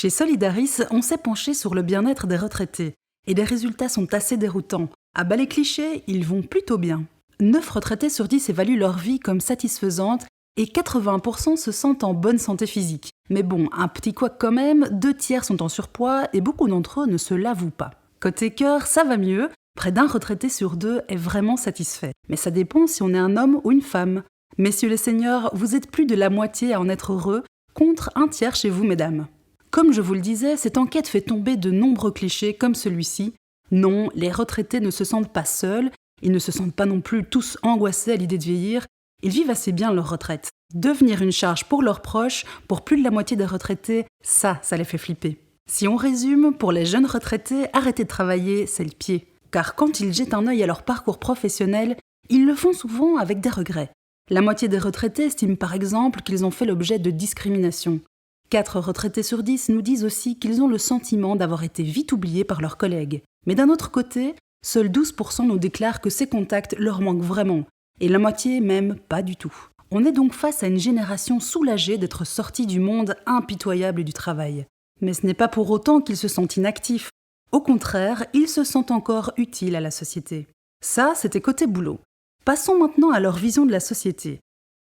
Chez Solidaris, on s'est penché sur le bien-être des retraités. Et les résultats sont assez déroutants. À bas les clichés, ils vont plutôt bien. 9 retraités sur 10 évaluent leur vie comme satisfaisante et 80% se sentent en bonne santé physique. Mais bon, un petit couac quand même, 2/3 sont en surpoids et beaucoup d'entre eux ne se l'avouent pas. Côté cœur, ça va mieux, près d'un retraité sur 2 est vraiment satisfait. Mais ça dépend si on est un homme ou une femme. Messieurs les seniors, vous êtes plus de la moitié à en être heureux, contre 1/3 chez vous, mesdames. Comme je vous le disais, cette enquête fait tomber de nombreux clichés comme celui-ci. Non, les retraités ne se sentent pas seuls, ils ne se sentent pas non plus tous angoissés à l'idée de vieillir, ils vivent assez bien leur retraite. Devenir une charge pour leurs proches, pour plus de la moitié des retraités, ça les fait flipper. Si on résume, pour les jeunes retraités, arrêter de travailler, c'est le pied. Car quand ils jettent un œil à leur parcours professionnel, ils le font souvent avec des regrets. La moitié des retraités estiment par exemple qu'ils ont fait l'objet de discrimination. 4 retraités sur 10 nous disent aussi qu'ils ont le sentiment d'avoir été vite oubliés par leurs collègues. Mais d'un autre côté, seuls 12% nous déclarent que ces contacts leur manquent vraiment, et la moitié même pas du tout. On est donc face à une génération soulagée d'être sortie du monde impitoyable du travail. Mais ce n'est pas pour autant qu'ils se sentent inactifs. Au contraire, ils se sentent encore utiles à la société. Ça, c'était côté boulot. Passons maintenant à leur vision de la société.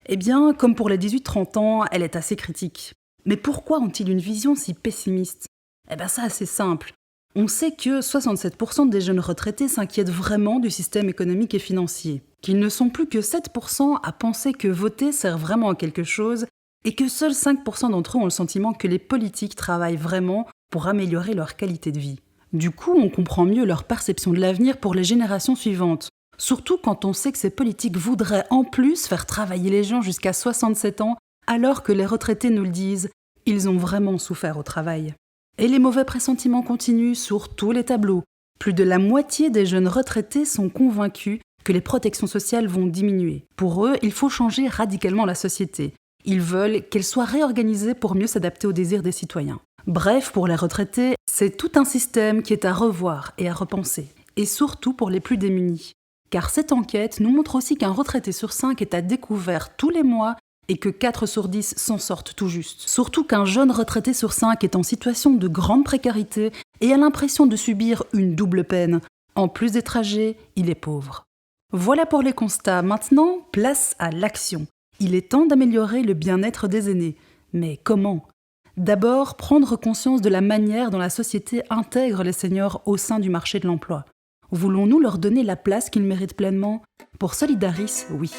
Eh bien, comme pour les 18-30 ans, elle est assez critique. Mais pourquoi ont-ils une vision si pessimiste ? Eh bien ça, c'est simple. On sait que 67% des jeunes retraités s'inquiètent vraiment du système économique et financier, qu'ils ne sont plus que 7% à penser que voter sert vraiment à quelque chose et que seuls 5% d'entre eux ont le sentiment que les politiques travaillent vraiment pour améliorer leur qualité de vie. Du coup, on comprend mieux leur perception de l'avenir pour les générations suivantes, surtout quand on sait que ces politiques voudraient en plus faire travailler les gens jusqu'à 67 ans alors que les retraités nous le disent, ils ont vraiment souffert au travail. Et les mauvais pressentiments continuent sur tous les tableaux. Plus de la moitié des jeunes retraités sont convaincus que les protections sociales vont diminuer. Pour eux, il faut changer radicalement la société. Ils veulent qu'elle soit réorganisée pour mieux s'adapter aux désirs des citoyens. Bref, pour les retraités, c'est tout un système qui est à revoir et à repenser. Et surtout pour les plus démunis. Car cette enquête nous montre aussi qu'un retraité sur 5 est à découvert tous les mois et que 4 sur 10 s'en sortent tout juste. Surtout qu'un jeune retraité sur 5 est en situation de grande précarité et a l'impression de subir une double peine. En plus d'être âgé, il est pauvre. Voilà pour les constats. Maintenant, place à l'action. Il est temps d'améliorer le bien-être des aînés. Mais comment ? D'abord, prendre conscience de la manière dont la société intègre les seniors au sein du marché de l'emploi. Voulons-nous leur donner la place qu'ils méritent pleinement ? Pour Solidaris, oui.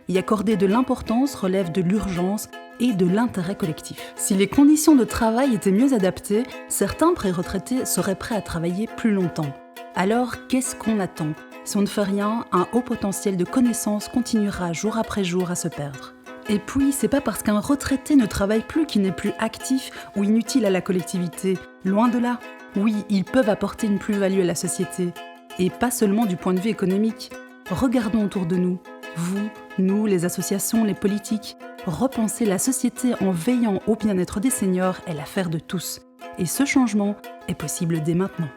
Y accorder de l'importance relève de l'urgence et de l'intérêt collectif. Si les conditions de travail étaient mieux adaptées, certains pré-retraités seraient prêts à travailler plus longtemps. Alors, qu'est-ce qu'on attend ? Si on ne fait rien, un haut potentiel de connaissances continuera jour après jour à se perdre. Et puis, c'est pas parce qu'un retraité ne travaille plus qu'il n'est plus actif ou inutile à la collectivité. Loin de là. Oui, ils peuvent apporter une plus-value à la société. Et pas seulement du point de vue économique. Regardons autour de nous. Vous, nous, les associations, les politiques, repenser la société en veillant au bien-être des seniors est l'affaire de tous. Et ce changement est possible dès maintenant.